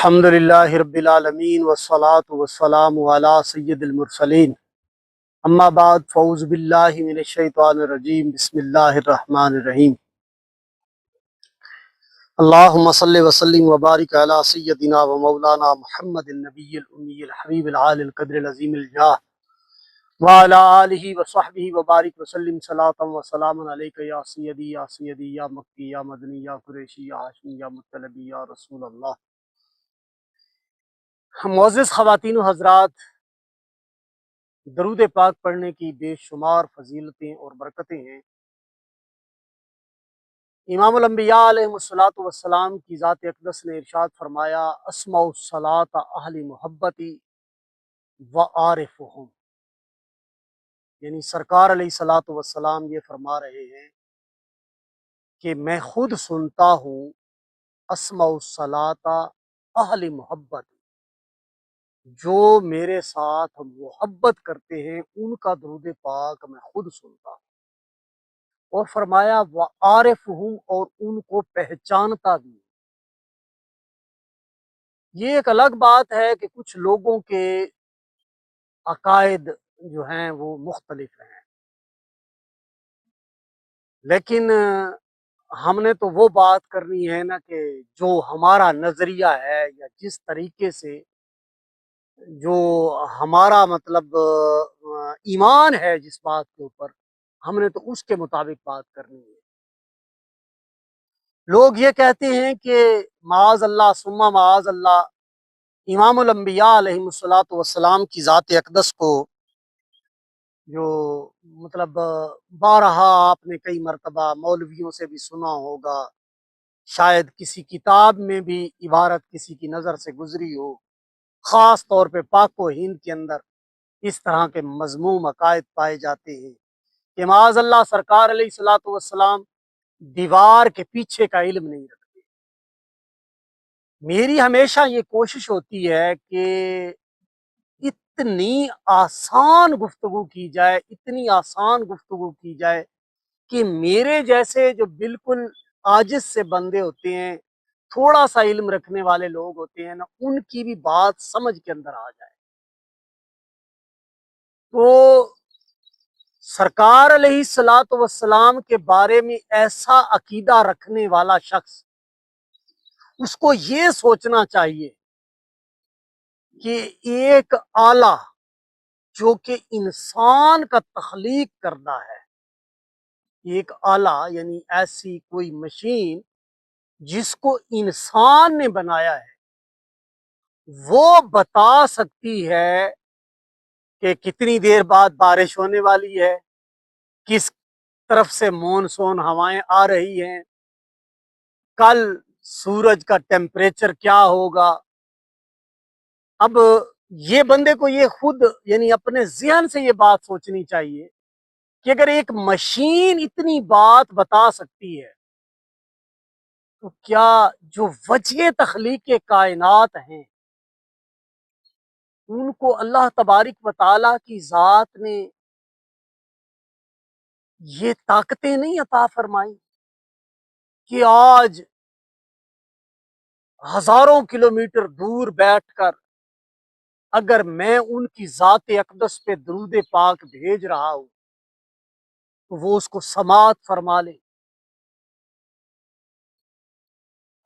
الحمدللہ رب العالمین والصلاة والسلام علی سید المرسلین اما بعد فاعوذ باللہ من الشیطان الرجیم بسم اللہ الرحمن الرحیم اللہم صلی وسلم وبارک علی سیدنا و مولانا محمد النبی الامی الحبیب العالی القدر العظیم الجاہ وعلی آلہ وصحبہ وبارک وسلم صلاۃ و سلام علیک یا سیدی یا مکی یا مدنی یا قریشی یا ہاشمی یا مطلبی یا رسول اللہ۔ معزز خواتین و حضرات، درود پاک پڑھنے کی بے شمار فضیلتیں اور برکتیں ہیں۔ امام الانبیاء علیہ الصلوۃ والسلام کی ذات اقدس نے ارشاد فرمایا، اسمع الصلاۃ اہل محبتی و عارفہم، یعنی سرکار علیہ الصلوۃ والسلام یہ فرما رہے ہیں کہ میں خود سنتا ہوں اسمع الصلاۃ اہل محبتی، جو میرے ساتھ محبت کرتے ہیں ان کا درود پاک میں خود سنتا ہوں، اور فرمایا وعارفہم، اور ان کو پہچانتا بھی ہوں۔ یہ ایک الگ بات ہے کہ کچھ لوگوں کے عقائد جو ہیں وہ مختلف ہیں، لیکن ہم نے تو وہ بات کرنی ہے نا کہ جو ہمارا نظریہ ہے یا جس طریقے سے جو ہمارا مطلب ایمان ہے جس بات کے اوپر، ہم نے تو اس کے مطابق بات کرنی ہے۔ لوگ یہ کہتے ہیں کہ معاذ اللہ ثم معاذ اللہ، امام الانبیاء علیہ الصلوۃ والسلام کی ذات اقدس کو جو مطلب بارہا آپ نے کئی مرتبہ مولویوں سے بھی سنا ہوگا، شاید کسی کتاب میں بھی عبارت کسی کی نظر سے گزری ہو، خاص طور پہ پاک و ہند کے اندر اس طرح کے مذموم عقائد پائے جاتے ہیں کہ معاذ اللہ سرکار علیہ الصلوۃ والسلام دیوار کے پیچھے کا علم نہیں رکھتے۔ میری ہمیشہ یہ کوشش ہوتی ہے کہ اتنی آسان گفتگو کی جائے، اتنی آسان گفتگو کی جائے کہ میرے جیسے جو بالکل عاجز سے بندے ہوتے ہیں، تھوڑا سا علم رکھنے والے لوگ ہوتے ہیں نا، ان کی بھی بات سمجھ کے اندر آ جائے۔ تو سرکار علیہ الصلوۃ والسلام کے بارے میں ایسا عقیدہ رکھنے والا شخص، اس کو یہ سوچنا چاہیے کہ ایک آلہ جو کہ انسان کا تخلیق کردہ ہے، ایک آلہ یعنی ایسی کوئی مشین جس کو انسان نے بنایا ہے، وہ بتا سکتی ہے کہ کتنی دیر بعد بارش ہونے والی ہے، کس طرف سے مونسون ہوائیں آ رہی ہیں، کل سورج کا ٹیمپریچر کیا ہوگا۔ اب یہ بندے کو یہ خود یعنی اپنے ذہن سے یہ بات سوچنی چاہیے کہ اگر ایک مشین اتنی بات بتا سکتی ہے تو کیا جو وجہ تخلیق کائنات ہیں ان کو اللہ تبارک و تعالیٰ کی ذات نے یہ طاقتیں نہیں عطا فرمائی کہ آج ہزاروں کلومیٹر دور بیٹھ کر اگر میں ان کی ذات اقدس پہ درود پاک بھیج رہا ہوں تو وہ اس کو سماعت فرما لے۔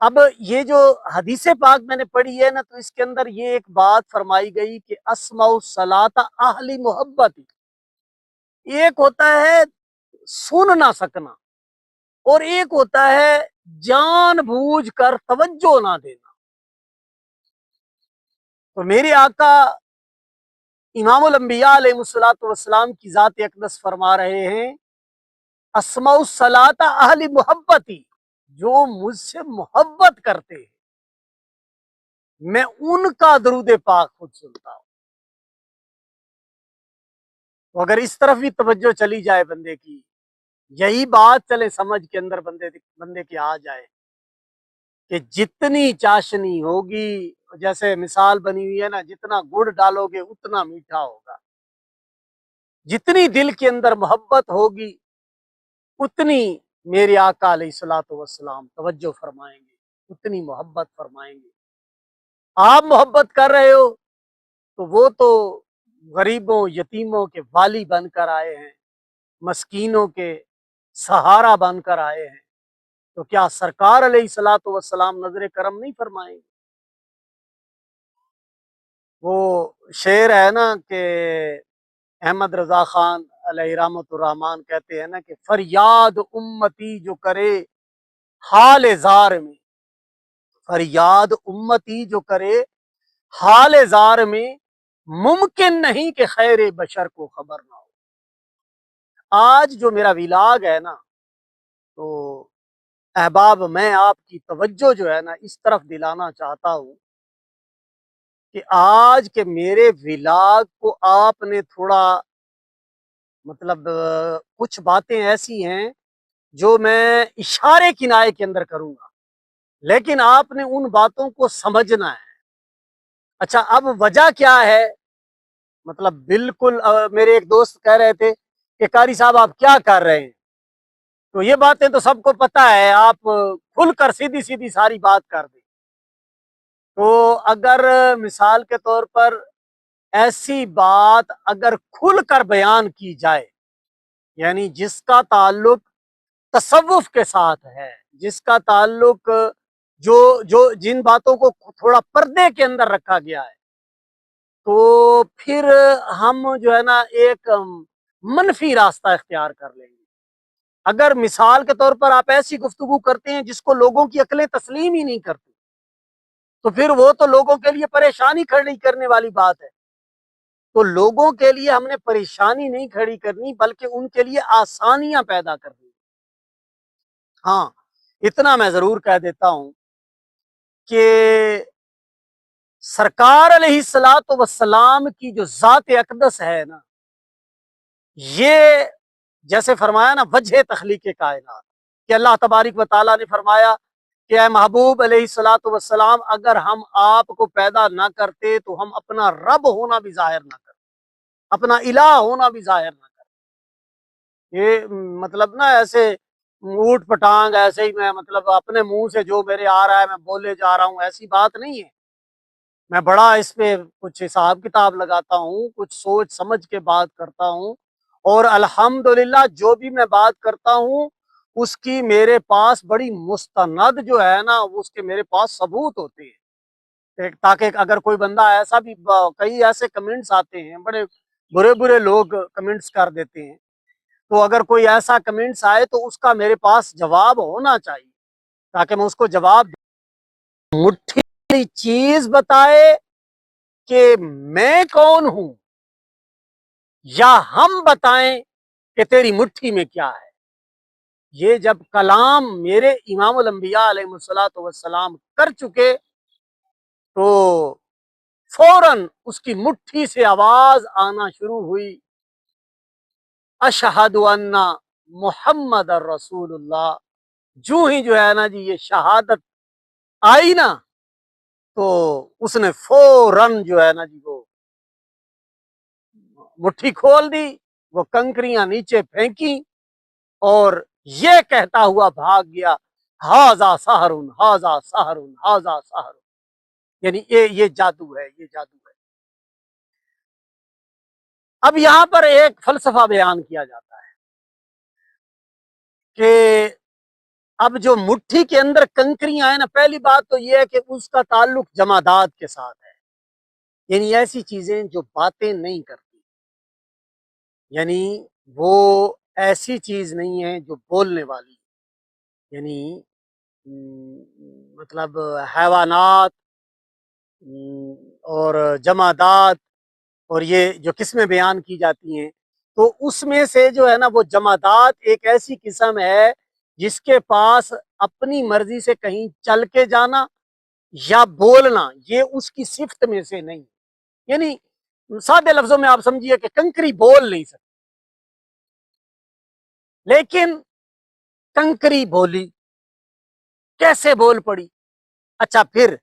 اب یہ جو حدیث پاک میں نے پڑھی ہے نا، تو اس کے اندر یہ ایک بات فرمائی گئی کہ اسمع الصلاۃ اہل محبت، ایک ہوتا ہے سن نہ سکنا اور ایک ہوتا ہے جان بوجھ کر توجہ نہ دینا۔ تو میرے آقا امام الانبیاء علیہ الصلوۃ والسلام کی ذات اقدس فرما رہے ہیں، اسمع الصلاۃ اہل محبتی، جو مجھ سے محبت کرتے ہیں میں ان کا درود پاک خود سنتا ہوں۔ تو اگر اس طرف بھی توجہ چلی جائے بندے کی، یہی بات چلے سمجھ کے اندر بندے کے آ جائے کہ جتنی چاشنی ہوگی، جیسے مثال بنی ہوئی ہے نا، جتنا گڑ ڈالو گے اتنا میٹھا ہوگا، جتنی دل کے اندر محبت ہوگی اتنی میرے آقا علیہ الصلوۃ والسلام توجہ فرمائیں گے، اتنی محبت فرمائیں گے۔ آپ محبت کر رہے ہو تو وہ تو غریبوں یتیموں کے والی بن کر آئے ہیں، مسکینوں کے سہارا بن کر آئے ہیں، تو کیا سرکار علیہ الصلوۃ والسلام نظر کرم نہیں فرمائیں گے؟ وہ شعر ہے نا کہ احمد رضا خان علیہ رحمۃ الرحمان کہتے ہیں نا کہ فریاد امتی جو کرے حال زار میں، فریاد امتی جو کرے حال زار میں، ممکن نہیں کہ خیر بشر کو خبر نہ ہو۔ آج جو میرا ولاگ ہے نا، تو احباب میں آپ کی توجہ جو ہے نا اس طرف دلانا چاہتا ہوں کہ آج کے میرے ولاگ کو آپ نے تھوڑا مطلب کچھ باتیں ایسی ہیں جو میں اشارے کنائے کے اندر کروں گا، لیکن آپ نے ان باتوں کو سمجھنا ہے۔ اچھا، اب وجہ کیا ہے؟ مطلب بالکل میرے ایک دوست کہہ رہے تھے کہ قاری صاحب آپ کیا کر رہے ہیں؟ تو یہ باتیں تو سب کو پتہ ہے، آپ کھل کر سیدھی سیدھی ساری بات کر دیں۔ تو اگر مثال کے طور پر ایسی بات اگر کھل کر بیان کی جائے، یعنی جس کا تعلق تصوف کے ساتھ ہے، جس کا تعلق جن باتوں کو تھوڑا پردے کے اندر رکھا گیا ہے، تو پھر ہم جو ہے نا ایک منفی راستہ اختیار کر لیں گے۔ اگر مثال کے طور پر آپ ایسی گفتگو کرتے ہیں جس کو لوگوں کی عقلیں تسلیم ہی نہیں کرتی، تو پھر وہ تو لوگوں کے لیے پریشانی کھڑی کرنے والی بات ہے۔ تو لوگوں کے لیے ہم نے پریشانی نہیں کھڑی کرنی، بلکہ ان کے لیے آسانیاں پیدا کرنی۔ ہاں، اتنا میں ضرور کہہ دیتا ہوں کہ سرکار علیہ الصلوۃ والسلام کی جو ذات اقدس ہے نا، یہ جیسے فرمایا نا وجہ تخلیق کائنات، کہ اللہ تبارک و تعالیٰ نے فرمایا کہ اے محبوب علیہ الصلوۃ والسلام، اگر ہم آپ کو پیدا نہ کرتے تو ہم اپنا رب ہونا بھی ظاہر نہ کرتے، اپنا الہ ہونا بھی ظاہر نہ کرتے۔ یہ مطلب نا ایسے اوٹ پٹانگ ایسے ہی میں مطلب اپنے منہ سے جو میرے آ رہا ہے میں بولے جا رہا ہوں، ایسی بات نہیں ہے۔ میں بڑا اس پہ کچھ حساب کتاب لگاتا ہوں، کچھ سوچ سمجھ کے بات کرتا ہوں، اور الحمدللہ جو بھی میں بات کرتا ہوں اس کی میرے پاس بڑی مستند جو ہے نا اس کے میرے پاس ثبوت ہوتے ہیں، تاکہ اگر کوئی بندہ ایسا بھی، کئی ایسے کمنٹس آتے ہیں، بڑے برے برے لوگ کمنٹس کر دیتے ہیں، تو اگر کوئی ایسا کمنٹس آئے تو اس کا میرے پاس جواب ہونا چاہیے، تاکہ میں اس کو جواب دوں۔ مٹھی چیز بتائے کہ میں کون ہوں، یا ہم بتائیں کہ تیری مٹھی میں کیا ہے۔ یہ جب کلام میرے امام الانبیاء علیہ الصلوۃ والسلام کر چکے تو فوراً اس کی مٹھی سے آواز آنا شروع ہوئی، اشہد ان محمد رسول اللہ۔ جو ہی جو ہے نا جی یہ شہادت آئی نا، تو اس نے فوراً جو ہے نا جی وہ مٹھی کھول دی، وہ کنکریاں نیچے پھینکی اور یہ کہتا ہوا بھاگ گیا، ہاذا سحر ہاذا سحر ہاذا سحر، یعنی یہ جادو ہے، یہ جادو ہے۔ اب یہاں پر ایک فلسفہ بیان کیا جاتا ہے کہ اب جو مٹھی کے اندر کنکریاں ہیں نا، پہلی بات تو یہ ہے کہ اس کا تعلق جمادات کے ساتھ ہے، یعنی ایسی چیزیں جو باتیں نہیں کرتی، یعنی وہ ایسی چیز نہیں ہے جو بولنے والی، یعنی مطلب حیوانات اور جمادات اور یہ جو قسمیں بیان کی جاتی ہیں، تو اس میں سے جو ہے نا وہ جمادات ایک ایسی قسم ہے جس کے پاس اپنی مرضی سے کہیں چل کے جانا یا بولنا یہ اس کی صفت میں سے نہیں، یعنی سادے لفظوں میں آپ سمجھیے کہ کنکری بول نہیں سکتی، لیکن کنکری بولی، کیسے بول پڑی؟ اچھا، پھر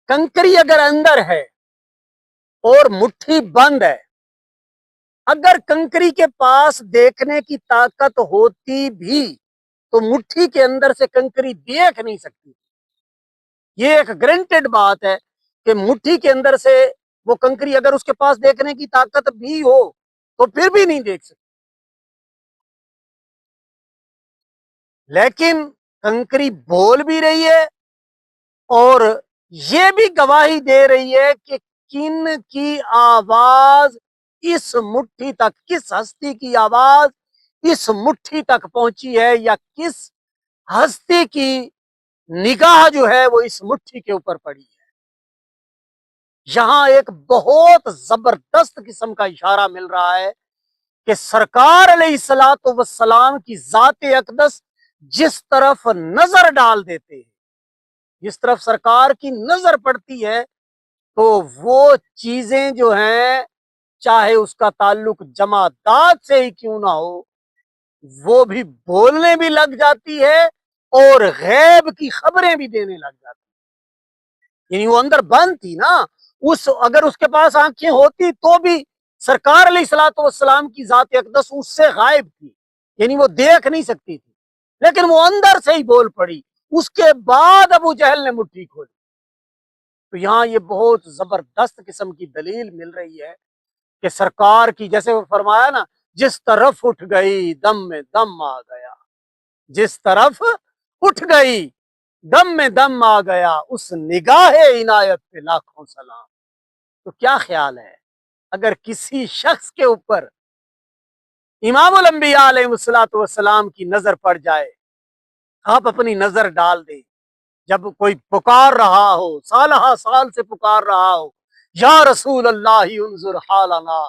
کنکری اگر اندر ہے اور مٹھی بند ہے، اگر کنکری کے پاس دیکھنے کی طاقت ہوتی بھی تو مٹھی کے اندر سے کنکری دیکھ نہیں سکتی، یہ ایک گرانٹیڈ بات ہے کہ مٹھی کے اندر سے وہ کنکری اگر اس کے پاس دیکھنے کی طاقت بھی ہو تو پھر بھی نہیں دیکھ سکتی، لیکن کنکری بول بھی رہی ہے اور یہ بھی گواہی دے رہی ہے کہ کن کی آواز اس مٹھی تک، کس ہستی کی آواز اس مٹھی تک پہنچی ہے، یا کس ہستی کی نگاہ جو ہے وہ اس مٹھی کے اوپر پڑی ہے۔ یہاں ایک بہت زبردست قسم کا اشارہ مل رہا ہے کہ سرکار علیہ الصلوۃ والسلام کی ذات اقدس جس طرف نظر ڈال دیتے ہیں، جس طرف سرکار کی نظر پڑتی ہے، تو وہ چیزیں جو ہیں چاہے اس کا تعلق جمادات سے ہی کیوں نہ ہو، وہ بھی بولنے بھی لگ جاتی ہے اور غیب کی خبریں بھی دینے لگ جاتی ہیں۔ یعنی وہ اندر بند تھی نا، اگر اس کے پاس آنکھیں ہوتی تو بھی سرکار علیہ الصلوۃ والسلام کی ذات اقدس اس سے غائب تھی، یعنی وہ دیکھ نہیں سکتی تھی، لیکن وہ اندر سے ہی بول پڑی، اس کے بعد ابو جہل نے مٹھی کھولی۔ تو یہاں یہ بہت زبردست قسم کی دلیل مل رہی ہے کہ سرکار کی، جیسے وہ فرمایا نا، جس طرف اٹھ گئی دم میں دم آ گیا، جس طرف اٹھ گئی دم میں دم آ گیا، اس نگاہ عنایت پہ لاکھوں سلام۔ تو کیا خیال ہے اگر کسی شخص کے اوپر امام الانبیاء علیہ الصلوۃ والسلام کی نظر پڑ جائے، آپ اپنی نظر ڈال دیں، جب کوئی پکار رہا ہو، سالہ سال سے پکار رہا ہو، یا رسول اللہ انظر حالنا،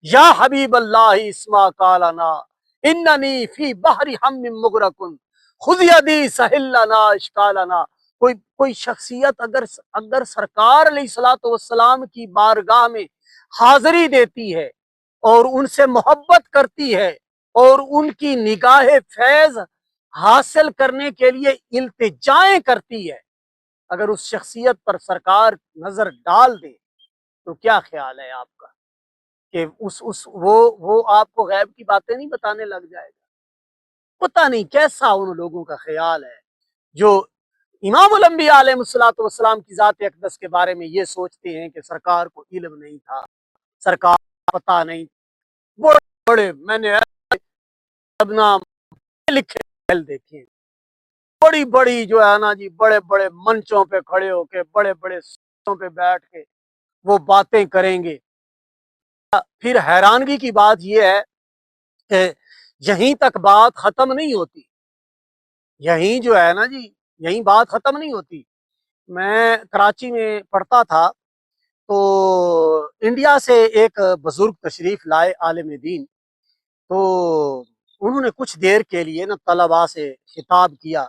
یا حبیب اللہ اسما قالنا، اننی فی بحر ہم مغرقن خذ یدی سہل لنا اشکالنا۔ کوئی شخصیت اگر سرکار علیہ الصلوۃ والسلام کی بارگاہ میں حاضری دیتی ہے اور ان سے محبت کرتی ہے اور ان کی نگاہ فیض حاصل کرنے کے لیے التجائیں کرتی ہے، اگر اس شخصیت پر سرکار نظر ڈال دے تو کیا خیال ہے آپ کا کہ وہ آپ کو غیب کی باتیں نہیں بتانے لگ جائے گا؟ پتہ نہیں کیسا ان لوگوں کا خیال ہے جو امام الانبیاء علیہ الصلوۃ والسلام کی ذات اقدس کے بارے میں یہ سوچتے ہیں کہ سرکار کو علم نہیں تھا، سرکار پتہ نہیں۔ بڑے بڑے میں نے اپنا لکھے محل دیکھے، بڑی بڑی جو ہے نا جی، بڑے بڑے منچوں پہ کھڑے ہو کے، بڑے بڑے سیٹوں پہ بیٹھ کے وہ باتیں کریں گے۔ پھر حیرانگی کی بات یہ ہے کہ یہیں تک بات ختم نہیں ہوتی، یہیں جو ہے نا جی، یہیں بات ختم نہیں ہوتی۔ میں کراچی میں پڑھتا تھا تو انڈیا سے ایک بزرگ تشریف لائے عالم دین، تو انہوں نے کچھ دیر کے لیے نا طلباء سے خطاب کیا،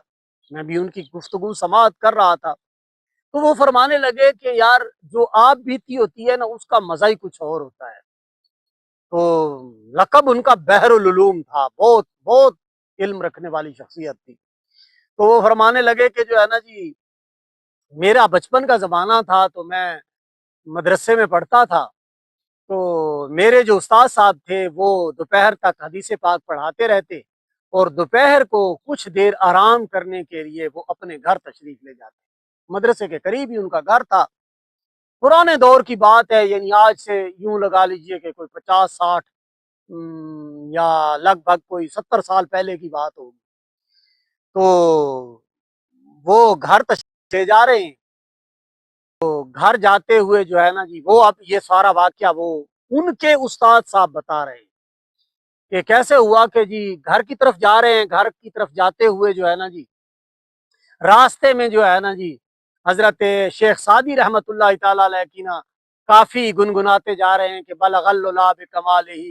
میں بھی ان کی گفتگو سماعت کر رہا تھا، تو وہ فرمانے لگے کہ یار جو آپ بیتی ہوتی ہے نا اس کا مزہ ہی کچھ اور ہوتا ہے۔ تو لقب ان کا بحر العلوم تھا، بہت بہت علم رکھنے والی شخصیت تھی۔ تو وہ فرمانے لگے کہ جو ہے نا جی، میرا بچپن کا زمانہ تھا تو میں مدرسے میں پڑھتا تھا، تو میرے جو استاد صاحب تھے وہ دوپہر تک حدیث پاک پڑھاتے رہتے اور دوپہر کو کچھ دیر آرام کرنے کے لیے وہ اپنے گھر تشریف لے جاتے، مدرسے کے قریب ہی ان کا گھر تھا۔ پرانے دور کی بات ہے، یعنی آج سے یوں لگا لیجئے کہ کوئی 50 60 یا لگ بھگ کوئی 70 سال پہلے کی بات ہوگی۔ تو وہ گھر تشریف لے جا رہے ہیں، تو گھر جاتے ہوئے جو ہے نا جی، وہ اب یہ سارا واقعہ وہ ان کے استاد صاحب بتا رہے ہیں کہ کیسے ہوا کہ جی گھر کی طرف جا رہے ہیں، گھر کی طرف جاتے ہوئے جو ہے نا جی، راستے میں جو ہے نا جی حضرت شیخ سعدی رحمت اللہ تعالی علیہ کی نا کافی گنگناتے جا رہے ہیں کہ بلغ الللا بکمالہ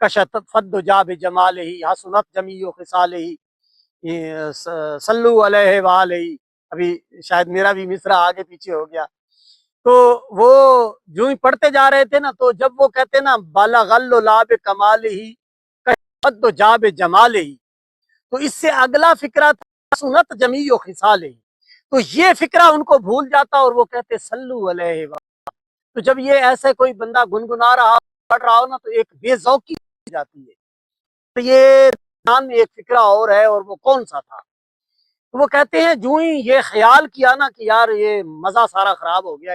کشت فد جا بجمالہ حسنت جمیع خصالہ صلو علیہ وآلہ۔ ابھی شاید میرا بھی مصرع آگے پیچھے ہو گیا۔ تو وہ جو ہی پڑھتے جا رہے تھے نا، تو جب وہ کہتے نا بالغ الللا بکمالہ کشت فد جا بجمالہ، تو اس سے اگلا فقرہ تھا سنت جمیع خصالہ، تو یہ فقرہ ان کو بھول جاتا اور وہ کہتے صلو علیہ وآلہ۔ تو جب یہ ایسے کوئی بندہ گنگنا رہا پڑھ رہا ہو نا تو ایک بے ذوقی ہو جاتی ہے، تو یہ دھیان میں ایک فقرہ اور ہے، اور وہ کون سا تھا؟ تو وہ کہتے ہیں جو ہی یہ خیال کیا نا کہ یار یہ مزہ سارا خراب ہو گیا،